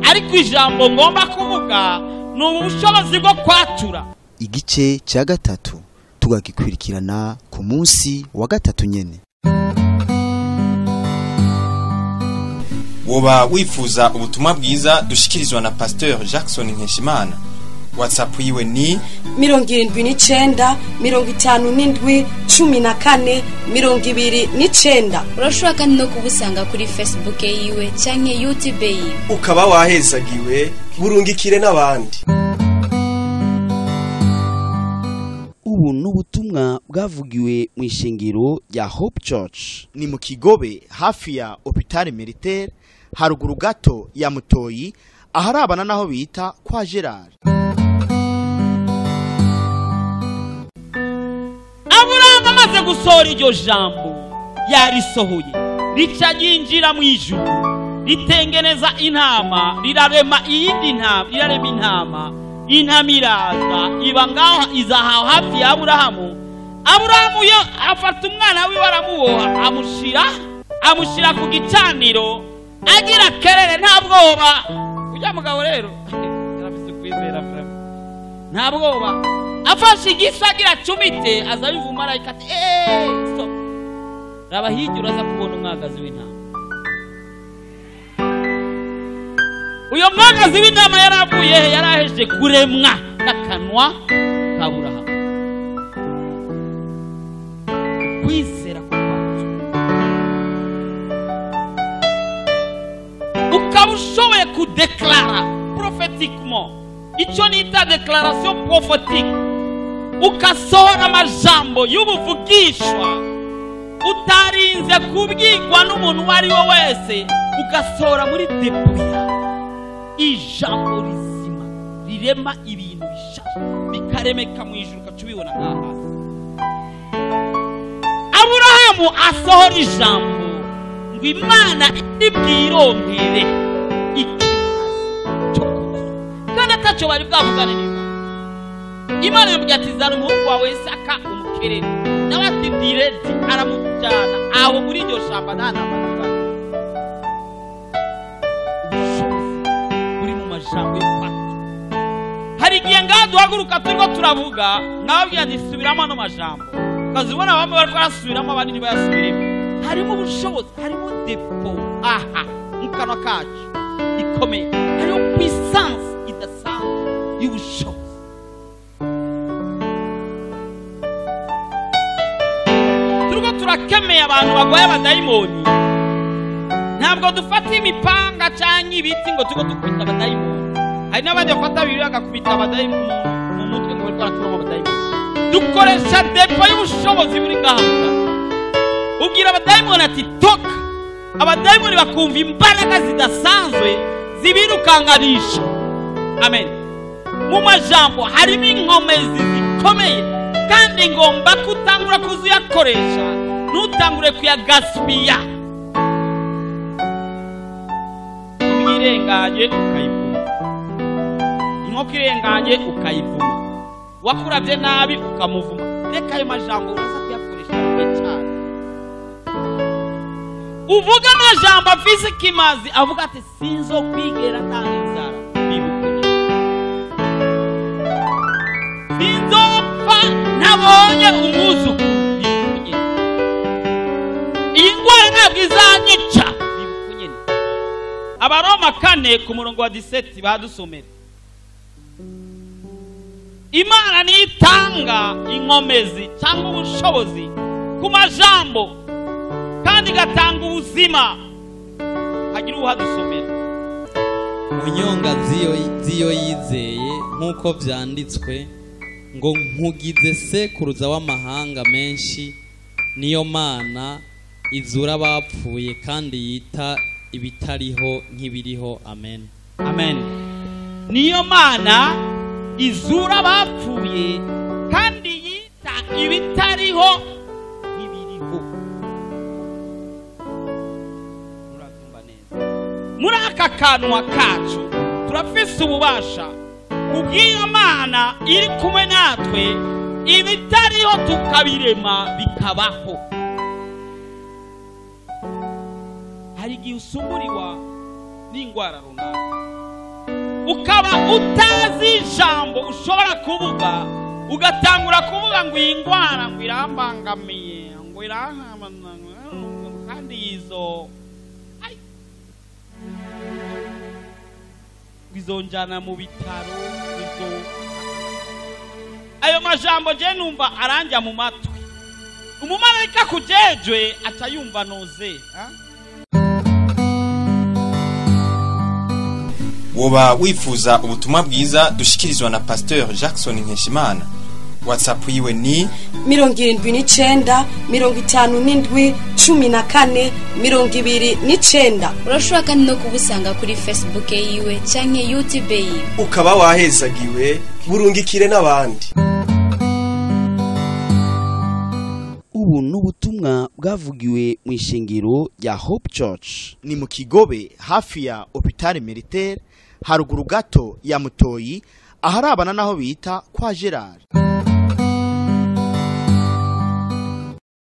ariko ijambo ngomba kuvuga ni ubushobozi bwo kwatura. Igice cya gatatu tugagikurikirana ku munsi wa gatatu nyene. Woba wifuza ubutumwa bwiza dushikirizwa na Pasteur Jackson Nkeshimana. WhatsApp yiwe ni 79 57 14 29. Urashobora kandi no kubusanga kuri Facebook yiwe canke YouTube yiwe. Ukaba wahezagiwe burungikire n'abandi. Ubu n'ubutumwa bwavugiwe mu ishengero rya Hope Church. Ni mu Kigobe hafi ya Hôpital Militaire haruguru gato ya Mutoyi aharabana naho bita kwa Gerard. Aburahamu amaze gusohora iryo jambo yarisohoye rica yinjira mu ijuru ritengeneza intama rirarema iyindi ntama rirarema intama iraza iba ngaho izahaho hafi ya Aburahamu. Aburahamu yo afata umwana wiwe aramuboha amushira ku gicaniro agira kerere nta bwoba. Ujya mugabo rero yarafise kwizera frame nta bwoba afashe igisa agira cumite aza bivu marayika ati stop raba hirya uraza kubona umwagazi w'intama. Uyo mwagazi w'intama yaravuye yaraheje kuremwa n'akanwa k'Aburahamu. Kwizera kwacu ukaba ushoboye kudeklara prophétiquement icyo nita déclaration prophétique, ukasohora amajambo y'ubuvugishwa utarinze kubwirwa n'umuntu wari we wese, ugasohora muri depoya ijambo rizima rirema ibintu bishaka bikaremeka mu ijuru ukacubibona ngaha. Aburahamu asohora ijambo ngo Imana ibwironkere ikimazi cyo kubaho kandi ataco bari bwavugane n'Imana. Imana yamubwiye ati zana umuhungu wawe Isaka umukerere, nawe ati direct aramujyana aho muri iryo shamba nta namazibana. Uri mu majambo y'Imana. Hari igihe ngaha duhaguruka turiko turavuga nababwiye ati subiramo no majambo ukazibona bamwe bariko barasubiramo abandi ntibayasubiremo. Harimo ubushobozi, harimo depo mu kanwa kacu ikomeye, hariho puissance idasanzwe y'ubushobozi. Turiko turakemeye abantu bagwaye abadayimoni, ntabwo dufata imipanga canke ibiti ngo tuko dukubita abadayimoni. Hari n'abandi bafata bibiri bagakubita abadayimoni mu mutwe ngo bariko baraturamo abadayimoni. Dukoresha depo y'ubushobozi buri ngaha. Ubwira abadayimoni ati toka, abadayimoni bakumva imbaraga zidasanzwe zibirukanganisha. Amen. Mu majambo harimo inkomezi zikomeye kandi ngomba kutangura kuzuyakoresha nutangure kuyagaspia. Irenganye ukayivuma, inkoko irenganye ukayivuma, wakuravye nabi ukamuvuma. Reka ayo majambo uraza kuyakoresha cyane. Uvuga amajambo afise kimazi avuga ati sinzo kwigera tanga inzara bibukunye, sinzopfa nabonye umwuzukuru bibukunye, iyi ngwara ntabwo izanyica bibukunye. Abaroma 4 ku murongo wa 17 badusomera. Imana nitanga inkomezi cyangwa ubushobozi ku majambo kandi gatanga ubuzima. Hagira uhadusomera. Munyonga ziyo yizeye nkuko vyanditswe ngo nkugize sekuruza w'amahanga menshi, niyo Mana izura abapfuye kandi yita ibitariho nk'ibiriho. Amen. Amen. Niyo Mana izura abapfuye kandi yita ibitariho nk'ibiriho. Muri aka kanwa kacu turafise ububasha kubw'iyo Mana iri kumwe natwe, ibitariho tukabirema bikabaho. Hari igihe usumburirwa n'ingwara runaka ukaba utazi ijambo ushobora kuvuga ugatangura kuvuga ngo iyi ndwara ngo irambangamiye ngo irahamana kandi izo bizonjana mu bitaro ayo majambo je numva aranja mu matwi umumarayika kujejwe atayumva noze woba wifuza ubutumwa bwiza dushikirizwa na Pasteur Jackson Nkeshimana. WhatsApp yiwe ni 79 57 14 29. urashobora kandi no kubusanga kuri Facebook yiwe canke YouTube yiwe ukaba wahezagiwe burungikire n'abandi. ubu n'ubutumwa bwavugiwe mu ishengero rya Hope Church. ni mu Kigobe hafi ya Hôpital Militaire haruguru gato ya Mutoyi aharabana naho bita kwa Gerard.